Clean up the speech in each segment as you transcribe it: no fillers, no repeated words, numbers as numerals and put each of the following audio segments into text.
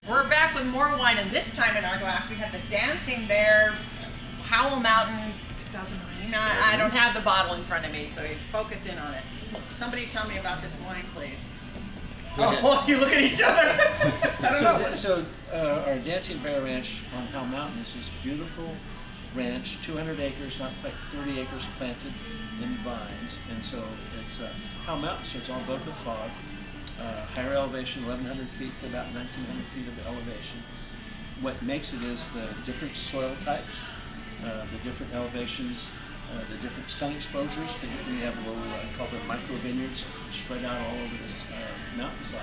We're back with more wine, and this time in our glass we have the Dancing Bear Howell Mountain 2009. I don't have the bottle in front of me, so you focus in on it. Somebody tell me about this wine, please. Oh, both you look at each other. I don't know. So our Dancing Bear Ranch on Howell Mountain is this beautiful ranch, 200 acres, not quite 30 acres planted in vines, and so it's Howell Mountain, so it's all above the fog. Higher elevation, 1,100 feet to about 1,900 feet of elevation. What makes it is the different soil types, the different elevations, the different sun exposures, because we have a little called the micro vineyards spread out all over this mountainside,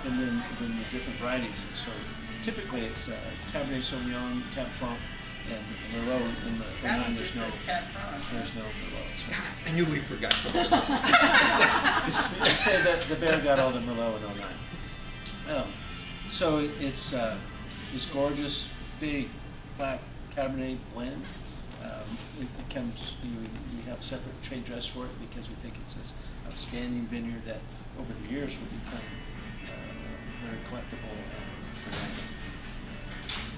and then the different varieties. And so typically it's Cabernet Sauvignon, Cab Franc, and Merlot in the line. There's no Merlot. So. I knew we forgot something. They say that the bear got all the Merlot in 09. So it's this gorgeous, big, black Cabernet blend. It comes, we have a separate trade dress for it because we think it's this outstanding vineyard that over the years will become very collectible.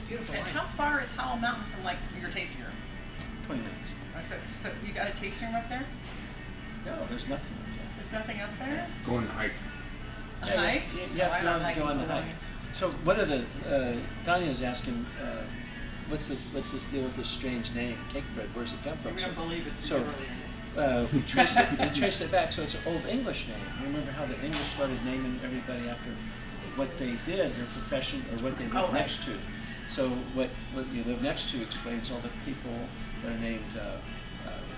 Beautiful. And how far is Howell Mountain from like your tasting room? 20 minutes. So you got a tasting room up there? No, there's nothing up there. There's nothing up there? Go on a hike. A hike? You have to go on the hike. So one of the Tanya was asking, what's this deal with this strange name, Cakebread? Where's it come from? We don't believe it's so. We traced it back. So it's an old English name. You remember how the English started naming everybody after what they did, their profession, or what they lived next to. So what you live next to explains all the people that are named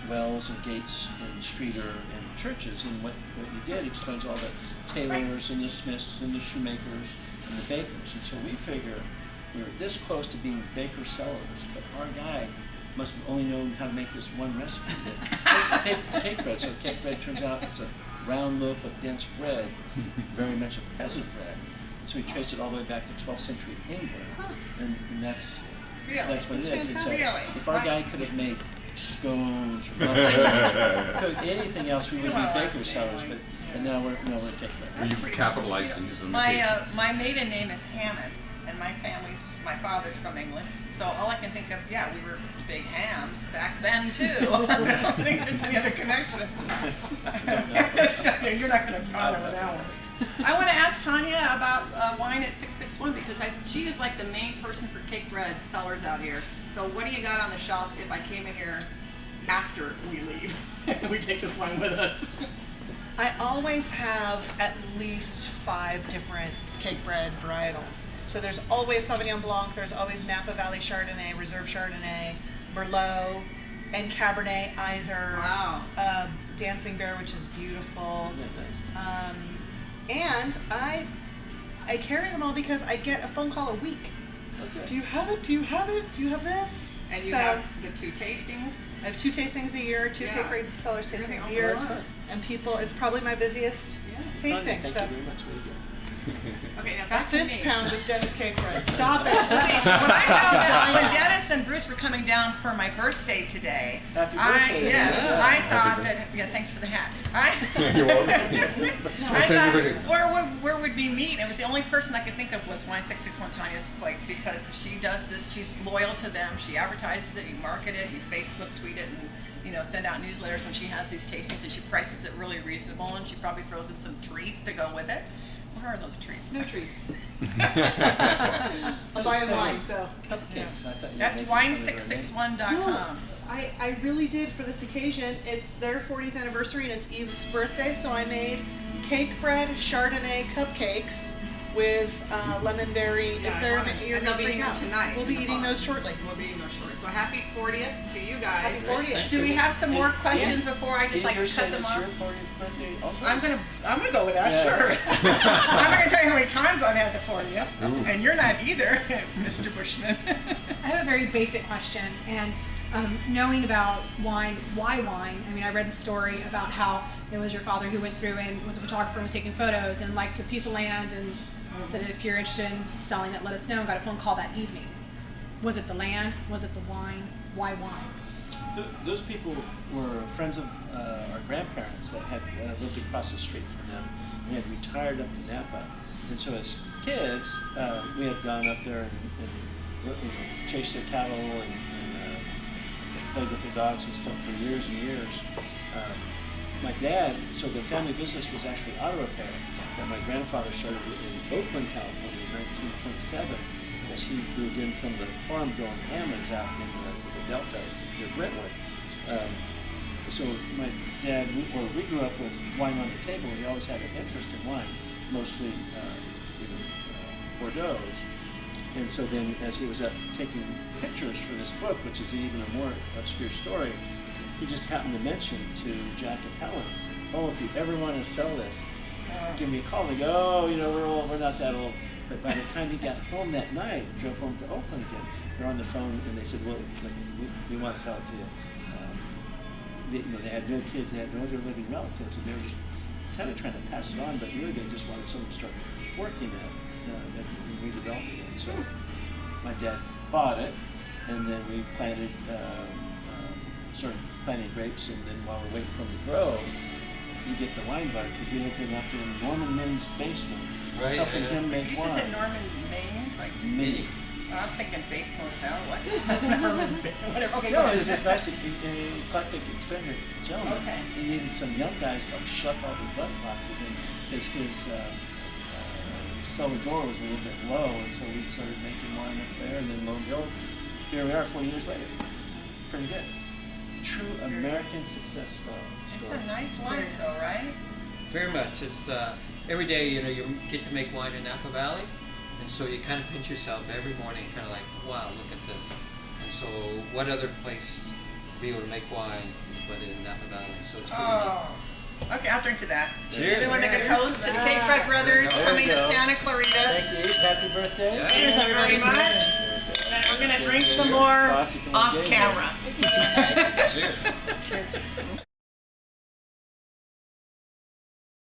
Wells and Gates and Streeter and churches, and what you did explains all the tailors and the smiths and the shoemakers and the bakers. And so we figure we were this close to being baker cellars, but our guy must have only known how to make this one recipe. Cakebread. So cakebread turns out it's a round loaf of dense bread, very much a peasant bread. So we trace it all the way back to 12th century England, and that's what it is. And so if our guy could have made scones or muffins, anything else, we would be baker sellers. But now we're cakebread. You've capitalized on these limitations. My maiden name is Hammond, and my father's from England. So all I can think of is, we were big hams back then too. I don't think there's any other connection. You're not going to bother with that one. I want to ask Tanya about wine at 661 because she is like the main person for Cakebread Cellars out here. So what do you got on the shelf if I came in here after we leave and we take this wine with us? I always have at least 5 different Cakebread varietals. So there's always Sauvignon Blanc, there's always Napa Valley Chardonnay, Reserve Chardonnay, Merlot, and Cabernet either. Wow. Dancing Bear, which is beautiful. Yeah, nice. And I carry them all because I get a phone call a week. Okay. Do you have it? Do you have it? Do you have this? And you have the 2 tastings? I have 2 tastings a year, 2 Cakebread Cellars tastings a year. And people, it's probably my busiest tasting. Thank you very much. Okay, now back a to me. fist pound with Dennis Cakebread. Stop it. See, when I found out when Dennis and Bruce were coming down for my birthday today, Happy birthday. I thought that, thanks for the hat. You're welcome. I thought, where would we meet? It was the only person I could think of was Wine 661 Tanya's place because she does this, she's loyal to them, she advertises it, you market it, you Facebook tweet it, and send out newsletters when she has these tastings, and she prices it really reasonable, and she probably throws in some treats to go with it. What are those treats? No treats. I'm buying wine, so. Cupcakes. That's wine661.com. No, I really did for this occasion. It's their 40th anniversary and it's Eve's birthday, so I made Cakebread Chardonnay cupcakes with lemon berry. You're not eating them tonight. We'll be eating those shortly. We'll be eating those shortly. So happy 40th to you guys. Happy 40th. Do we have some more questions before I just cut them off? Your 40th birthday also? I'm gonna go with that. Sure. I'm not gonna tell you how many times I've had the 40th, and you're not either, Mr. Bushman. I have a very basic question, and knowing about wine, why wine? I mean, I read the story about how it was your father who went through and was a photographer and was taking photos and liked a piece of land and said if you're interested in selling it, let us know, and got a phone call that evening. Was it the land? Was it the wine? Why wine? Those people were friends of our grandparents that had lived across the street from them. They had retired up to Napa, And so as kids, we had gone up there and chased their cattle and played with their dogs and stuff for years and years. My dad, so the family business was actually auto repair that my grandfather started in Oakland, California in 1927 as he moved in from the farm growing almonds out in the Delta near Brentwood. So my dad, we grew up with wine on the table. We always had an interest in wine, mostly Bordeaux. And so then as he was up taking pictures for this book, which is even a more obscure story, he just happened to mention to Jack and Helen, oh, if you ever want to sell this, give me a call. They go, oh, we're old, we're not that old. But by the time he got home that night, drove home to Oakland again, they're on the phone and they said, well, we want to sell it to you. They had no kids, they had no other living relatives, and they were just kind of trying to pass it on, but really they just wanted someone to start working at and redeveloping it. So my dad bought it, and then we started planting grapes, and then while we're waiting for them to grow, you get the wine bar, because we had been up in Norman Min's basement, helping him make You wine. just said Norman Maines, like Minnie. Oh, I'm thinking Bates Motel, what? Norman, whatever. Okay, No, go it was ahead. this nice, eclectic, eccentric gentleman. Okay. He needed some young guys to schlep all the button boxes, and his cellar door was a little bit low, and so we started making wine up there, and then lo and behold, here we are 40 years later. Pretty good. True American success story. It's a nice life, though, right? Very much. It's every day, you get to make wine in Napa Valley, and so you kind of pinch yourself every morning, kind of like, wow, look at this. And so, what other place to be able to make wine is but in Napa Valley? So it's pretty neat. Okay, I'll drink to that. Cheers. Everyone make a Cheers. toast to the Cakebread brothers There coming you to go. Santa Clarita. Thanks, Eve. Happy birthday. Yeah. Cheers, very much. And we're gonna drink some more Boss, you can off engage. camera. Cheers. Cheers.